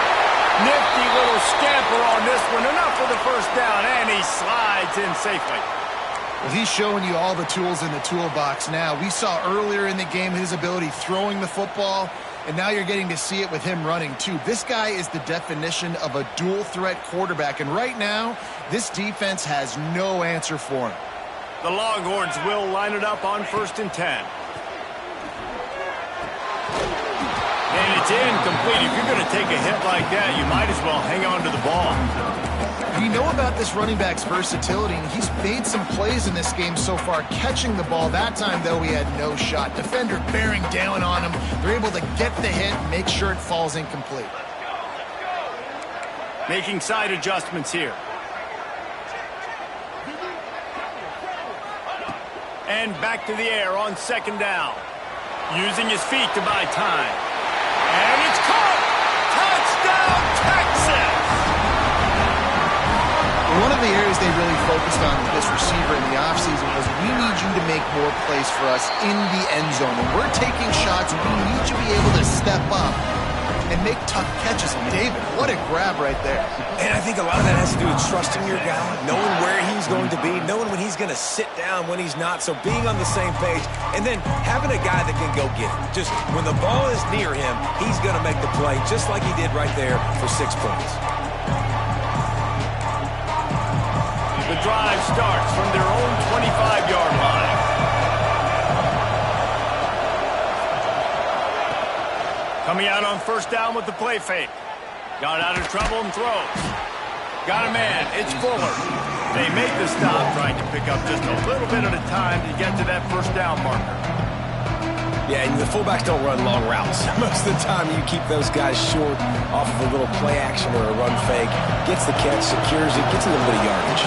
Nifty little scamper on this one. Enough for the first down, and he slides in safely. Well, he's showing you all the tools in the toolbox now. We saw earlier in the game his ability throwing the football, and now you're getting to see it with him running too. This guy is the definition of a dual-threat quarterback, and right now, this defense has no answer for him. The Longhorns will line it up on 1st and 10. And it's incomplete. If you're going to take a hit like that, you might as well hang on to the ball. We know about this running back's versatility, and he's made some plays in this game so far, catching the ball. That time, though, he had no shot. Defender bearing down on him. They're able to get the hit and make sure it falls incomplete. Making side adjustments here. And back to the air on 2nd down. Using his feet to buy time. And it's caught! Touchdown, Texas! One of the areas they really focused on with this receiver in the offseason was, we need you to make more plays for us in the end zone. When we're taking shots, we need you to be able to step up and make tough catches. And David, what a grab right there. And I think a lot of that has to do with trusting your guy, knowing where he's going to be, knowing when he's going to sit down, when he's not. So being on the same page, and then having a guy that can go get it. Just when the ball is near him, he's going to make the play, just like he did right there for 6 points. The drive starts from their own 25-yard line. Coming out on first down with the play fake. Got out of trouble and throws. Got a man. It's Fuller. They make the stop, trying to pick up just a little bit at a time to get to that first down marker. Yeah, and the fullbacks don't run long routes. Most of the time, you keep those guys short off of a little play action or a run fake. Gets the catch, secures it, gets a little bit of yardage.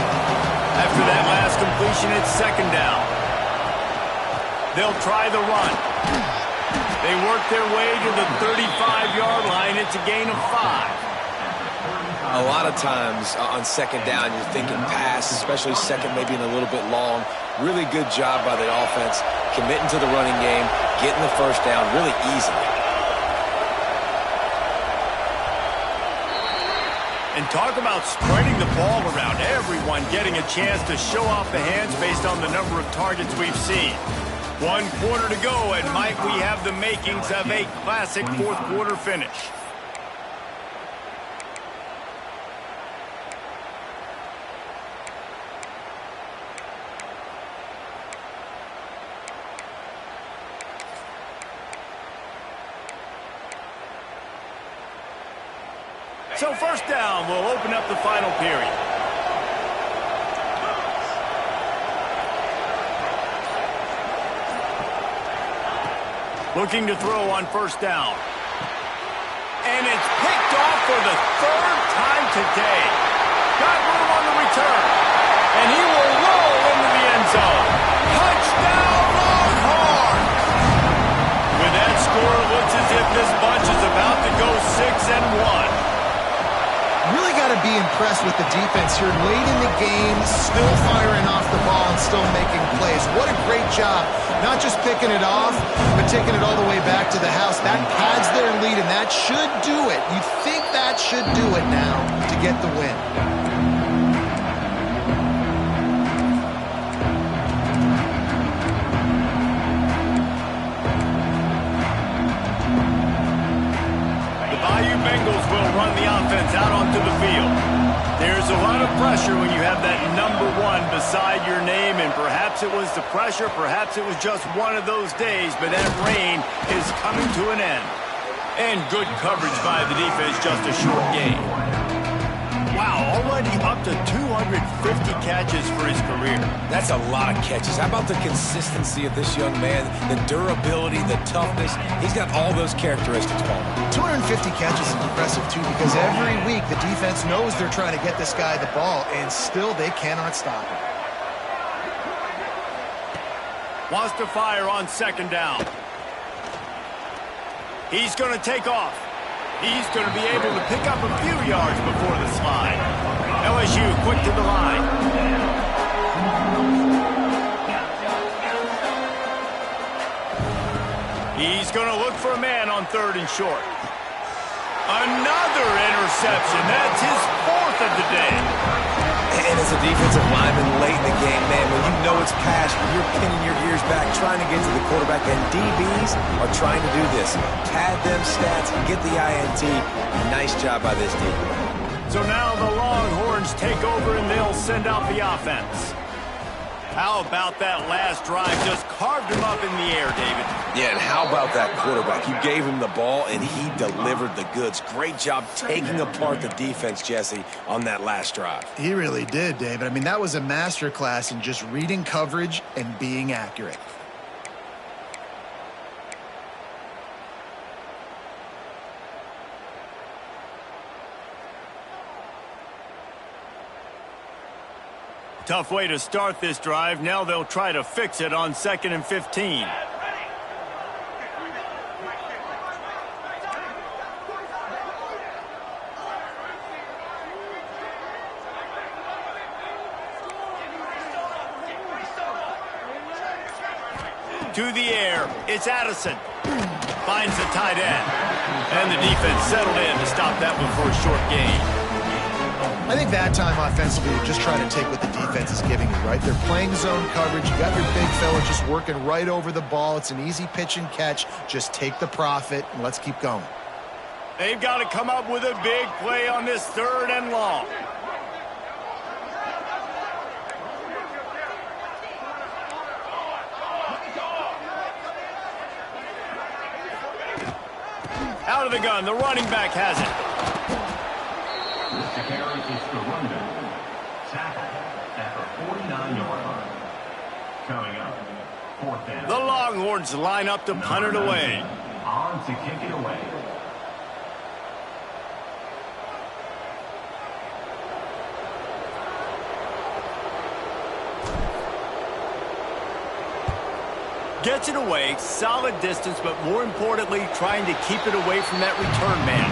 After that last completion, it's second down. They'll try the run. They work their way to the 35-yard line. It's a gain of 5. A lot of times on second down, you're thinking pass, especially second, maybe in a little bit long. Really good job by the offense, committing to the running game, getting the first down really easily. And talk about spreading the ball around. Everyone getting a chance to show off the hands based on the number of targets we've seen. 1 quarter to go, and might we have the makings of a classic fourth quarter finish. So first down will open up the final period. Looking to throw on first down. And it's picked off for the third time today. Got room on the return. And he will roll into the end zone. Touchdown Longhorns! With that score, it looks as if this bunch is about to go 6-1. Really got to be impressed with the defense here. Late in the game, still firing off the ball and still making plays. What a great job. Not just picking it off, but taking it all the way back to the house. That pads their lead, and that should do it. You think that should do it now to get the win. Bengals will run the offense out onto the field. There's a lot of pressure when you have that number 1 beside your name, and perhaps it was the pressure, perhaps it was just one of those days, but that reign is coming to an end. And good coverage by the defense, just a short gain. Wow, already up to 250 catches for his career. That's a lot of catches. How about the consistency of this young man, the durability, the toughness? He's got all those characteristics, Paul. 250 catches is impressive, too, because every week the defense knows they're trying to get this guy the ball, and still they cannot stop him. Wants to fire on second down. He's going to take off. He's going to be able to pick up a few yards before the slide. LSU quick to the line. He's going to look for a man on third and short. Another interception. That's his 4th of the day. And as a defensive lineman late in the game, man, when you know it's pass, you're pinning your ears back, trying to get to the quarterback, and DBs are trying to do this. Pad them stats, get the INT. Nice job by this team. So now the Longhorns take over, and they'll send out the offense. How about that last drive? Just carved him up in the air, David. Yeah, and how about that quarterback? You gave him the ball, and he delivered the goods. Great job taking apart the defense, Jesse, on that last drive. He really did, David. I mean, that was a masterclass in just reading coverage and being accurate. Tough way to start this drive. Now they'll try to fix it on 2nd and 15. To the air, it's Addison. Finds the tight end. And the defense settled in to stop that one for a short gain. I think that time offensively, you're just trying to take what the defense is giving you, right? They're playing zone coverage. You got your big fella just working right over the ball. It's an easy pitch and catch. Just take the profit, and let's keep going. They've got to come up with a big play on this 3rd and long. Out of the gun, the running back has it. Mr. Carey, it's the running tackle at the 49-yard line. Coming up, 4th down. The Longhorns line up to punt it away. On to kick it away. Gets it away, solid distance, but more importantly, trying to keep it away from that return man.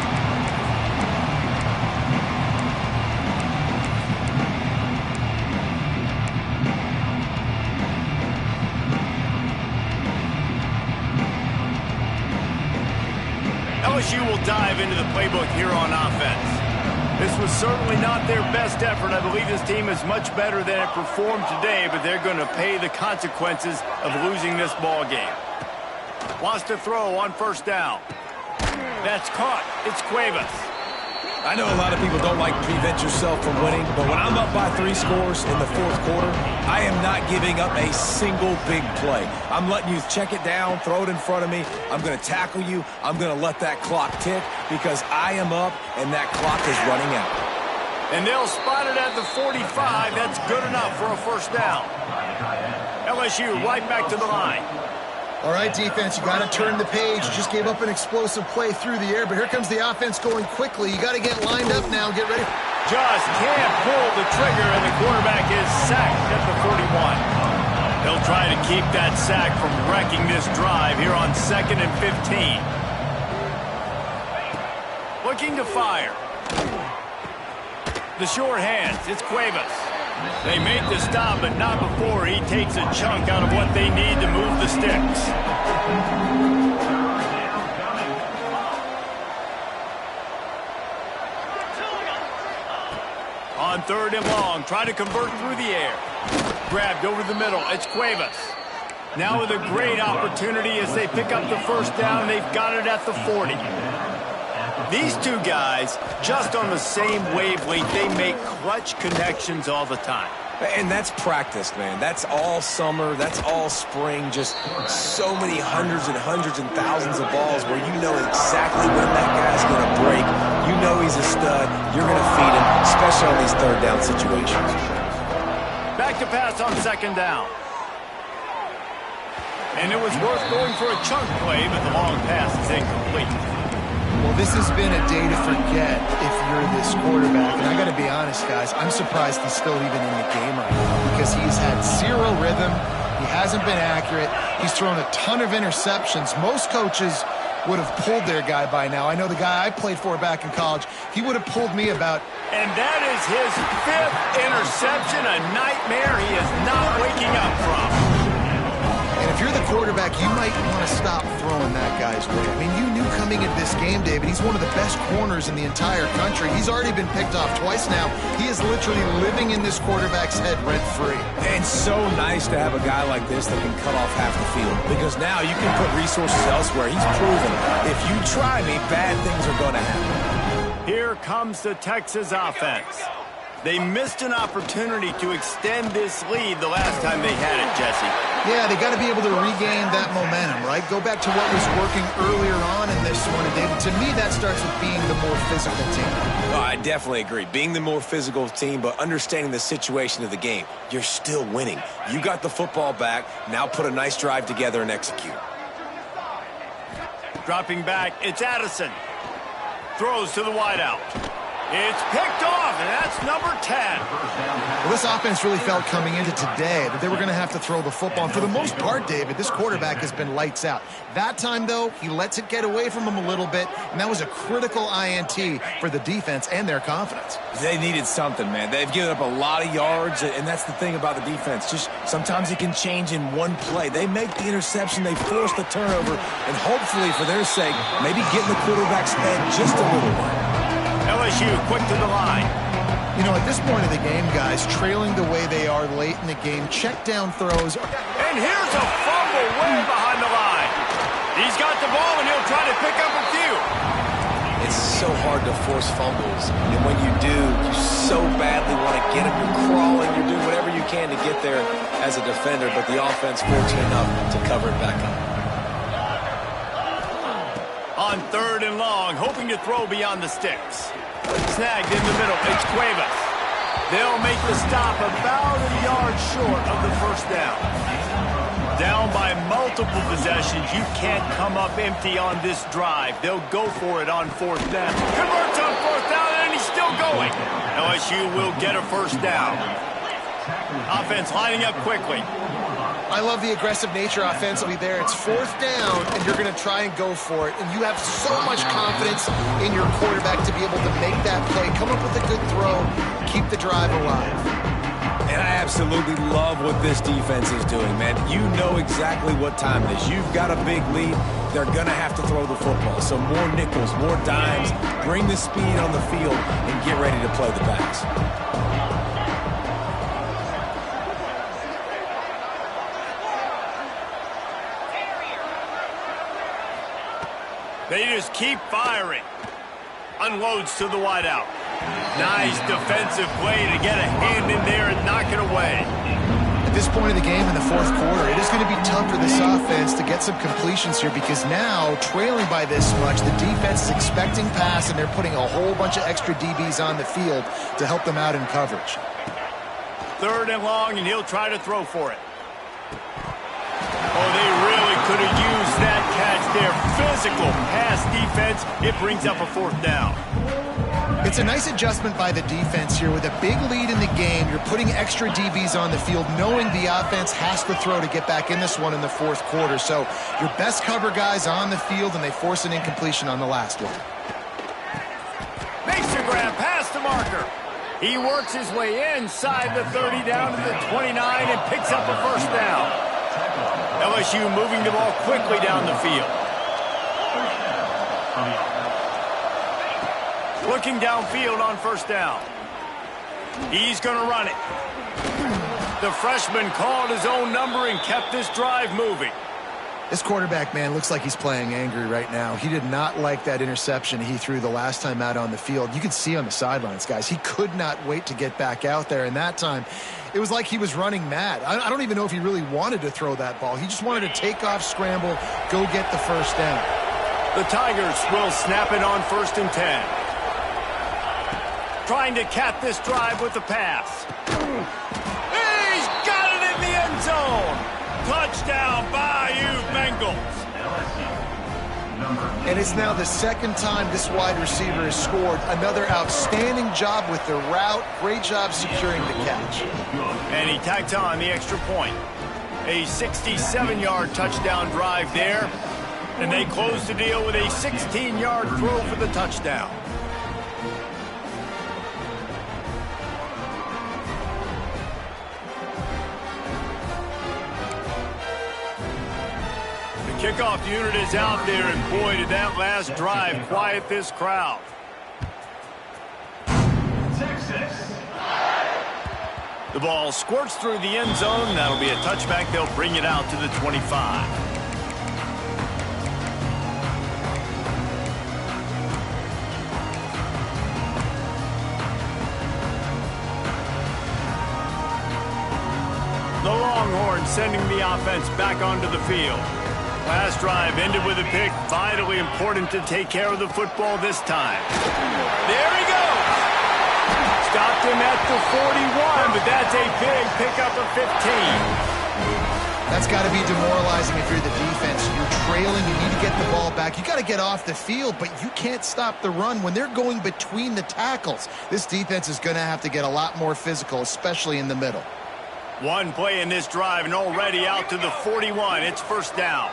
LSU will dive into the playbook here on offense. This was certainly not their best effort. I believe this team is much better than it performed today, but they're going to pay the consequences of losing this ball game. Wants to throw on 1st down. That's caught. It's Cuevas. I know a lot of people don't like to prevent yourself from winning, but when I'm up by 3 scores in the 4th quarter, I am not giving up a single big play. I'm letting you check it down, throw it in front of me. I'm going to tackle you. I'm going to let that clock tick because I am up and that clock is running out. And they'll spot it at the 45. That's good enough for a 1st down. LSU right back to the line. All right, defense, you got to turn the page. You just gave up an explosive play through the air, but here comes the offense going quickly. You got to get lined up now. Get ready. Just can't pull the trigger, and the quarterback is sacked at the 41. They'll try to keep that sack from wrecking this drive here on 2nd and 15. Looking to fire. The short hands. It's Cuevas. They make the stop, but not before he takes a chunk out of what they need to move the sticks. On 3rd and long, try to convert through the air. Grabbed over the middle. It's Cuevas. Now with a great opportunity as they pick up the 1st down. They've got it at the 40. These two guys, just on the same wavelength, they make clutch connections all the time. And that's practice, man. That's all summer. That's all spring. Just so many hundreds and thousands of balls where you know exactly when that guy's going to break. You know he's a stud. You're going to feed him, especially on these 3rd down situations. Back to pass on 2nd down. And it was worth going for a chunk play, but the long pass is incomplete. Well, this has been a day to forget if you're this quarterback. And I got to be honest, guys, I'm surprised he's still even in the game right now because he's had 0 rhythm. He hasn't been accurate. He's thrown a ton of interceptions. Most coaches would have pulled their guy by now. I know the guy I played for back in college, he would have pulled me about. And that is his 5th interception, a nightmare he is not waking up from. And if you're the quarterback, you might want to stop throwing that guy's way. I mean, you knew coming into this game, David, he's one of the best corners in the entire country. He's already been picked off twice now. He is literally living in this quarterback's head rent-free. And so nice to have a guy like this that can cut off half the field because now you can put resources elsewhere. He's proven if you try me, bad things are going to happen. Here comes the Texas offense. They missed an opportunity to extend this lead the last time they had it, Jesse. Yeah, they got to be able to regain that momentum, right? Go back to what was working earlier on in this one. And David, to me, that starts with being the more physical team. Oh, I definitely agree. Being the more physical team, but understanding the situation of the game. You're still winning. You got the football back. Now put a nice drive together and execute. Dropping back, it's Addison. Throws to the wideout. It's picked off, and that's number 10. Well, this offense really felt coming into today that they were going to have to throw the football. And for the most part, David, this quarterback has been lights out. That time, though, he lets it get away from him a little bit, and that was a critical INT for the defense and their confidence. They needed something, man. They've given up a lot of yards, and that's the thing about the defense. Just sometimes it can change in one play. They make the interception, they force the turnover, and hopefully, for their sake, maybe get in the quarterback's head just a little bit. LSU quick to the line. You know, at this point of the game, guys, trailing the way they are late in the game, check down throws. And here's a fumble way behind the line. He's got the ball, and he'll try to pick up a few. It's so hard to force fumbles. And when you do, you so badly want to get them. You're crawling. You're doing whatever you can to get there as a defender, but the offense fortunate enough to cover it back up. On on 3rd and long, hoping to throw beyond the sticks. Snagged in the middle. It's Cuevas. They'll make the stop about a yard short of the first down. Down by multiple possessions, you can't come up empty on this drive. They'll go for it on 4th down. Converts on 4th down, and he's still going. LSU will get a first down. Offense lining up quickly. I love the aggressive nature offensively there. It's 4th down, and you're going to try and go for it. And you have so much confidence in your quarterback to be able to make that play, come up with a good throw, keep the drive alive. And I absolutely love what this defense is doing, man. You know exactly what time it is. You've got a big lead. They're going to have to throw the football. So more nickels, more dimes, bring the speed on the field, and get ready to play the backs. They just keep firing. Unloads to the wideout. Nice defensive play to get a hand in there and knock it away. At this point in the game in the 4th quarter, it is going to be tough for this offense to get some completions here because now, trailing by this much, the defense is expecting pass, and they're putting a whole bunch of extra DBs on the field to help them out in coverage. 3rd and long, and he'll try to throw for it. Oh, they really could have used that catch there. Physical pass defense. It brings up a 4th down. It's a nice adjustment by the defense here. With a big lead in the game, you're putting extra DBs on the field, knowing the offense has to throw to get back in this one in the 4th quarter. So your best cover guys on the field, and they force an incompletion on the last one. Makes a grab past the marker. He works his way inside the 30 down to the 29 and picks up a first down. LSU moving the ball quickly down the field. Looking downfield on 1st down. He's going to run it. The freshman called his own number and kept this drive moving. This quarterback, man, looks like he's playing angry right now. He did not like that interception he threw the last time out on the field. You could see on the sidelines, guys, he could not wait to get back out there. And that time, it was like he was running mad. I don't even know if he really wanted to throw that ball. He just wanted to take off, scramble, go get the first down. The Tigers will snap it on 1st and 10. Trying to cap this drive with the pass. He's got it in the end zone. Touchdown, Bayou Bengals. And it's now the 2nd time this wide receiver has scored. Another outstanding job with the route. Great job securing the catch. And he tacked on the extra point. A 67-yard touchdown drive there. And they close the deal with a 16-yard throw for the touchdown. Kickoff unit is out there, and boy, did that last drive quiet this crowd. Texas. The ball squirts through the end zone. That'll be a touchback. They'll bring it out to the 25. The Longhorns sending the offense back onto the field. Last drive ended with a pick. Vitally important to take care of the football this time. There he goes. Stopped him at the 41, but that's a big pickup of 15. That's got to be demoralizing if you're the defense. You're trailing. You need to get the ball back. You got to get off the field, but you can't stop the run when they're going between the tackles. This defense is going to have to get a lot more physical, especially in the middle. One play in this drive and already out to the 41. It's 1st down.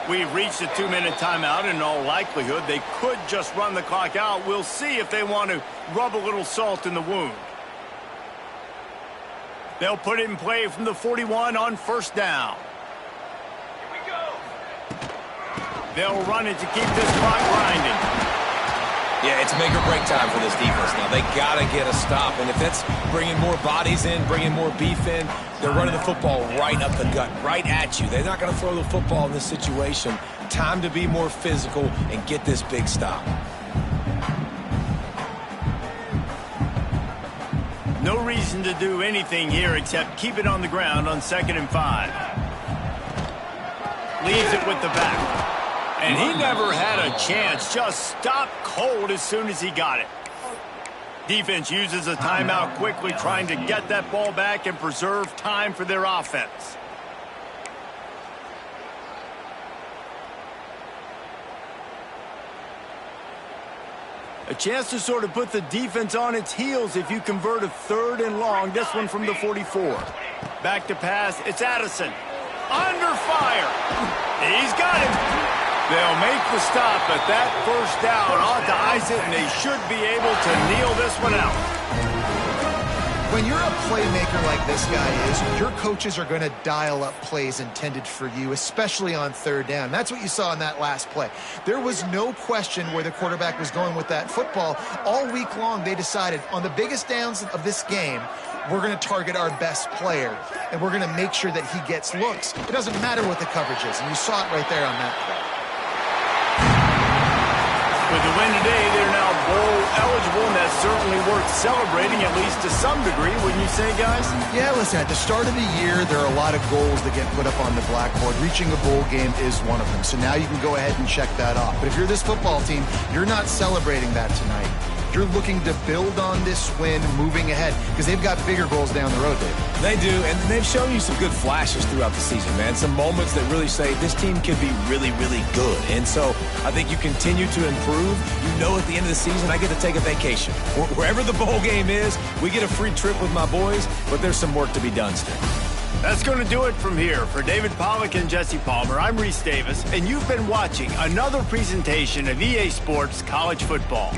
We've reached a 2-minute timeout, and in all likelihood, they could just run the clock out. We'll see if they want to rub a little salt in the wound. They'll put it in play from the 41 on 1st down. Here we go. They'll run it to keep this clock grinding. Yeah, it's make or break time for this defense now. They got to get a stop. And if that's bringing more bodies in, bringing more beef in, they're running the football right up the gut, right at you. They're not going to throw the football in this situation. Time to be more physical and get this big stop. No reason to do anything here except keep it on the ground on 2nd and 5. leaves it with the back. And he never had a chance, just stopped cold as soon as he got it. Defense uses a timeout quickly, trying to get that ball back and preserve time for their offense. A chance to sort of put the defense on its heels if you convert a 3rd and long. This one from the 44. Back to pass. It's Addison. Under fire. He's got him. They'll make the stop, but that first down ought to ice it, and they should be able to kneel this one out. When you're a playmaker like this guy is, your coaches are going to dial up plays intended for you, especially on 3rd down. That's what you saw in that last play. There was no question where the quarterback was going with that football. All week long, they decided on the biggest downs of this game, we're going to target our best player, and we're going to make sure that he gets looks. It doesn't matter what the coverage is, and you saw it right there on that play. With the win today, they're now bowl eligible, and that's certainly worth celebrating, at least to some degree, wouldn't you say, guys? Yeah, listen, at the start of the year, there are a lot of goals that get put up on the blackboard. Reaching a bowl game is one of them. So now you can go ahead and check that off. But if you're this football team, you're not celebrating that tonight. You're looking to build on this win moving ahead because they've got bigger goals down the road, Dave. They do, and they've shown you some good flashes throughout the season, man. Some moments that really say this team could be really, really good. And so I think you continue to improve. You know, at the end of the season, I get to take a vacation. Wherever the bowl game is, we get a free trip with my boys, but there's some work to be done still. That's going to do it from here. For David Pollack and Jesse Palmer, I'm Reese Davis, and you've been watching another presentation of EA Sports College Football.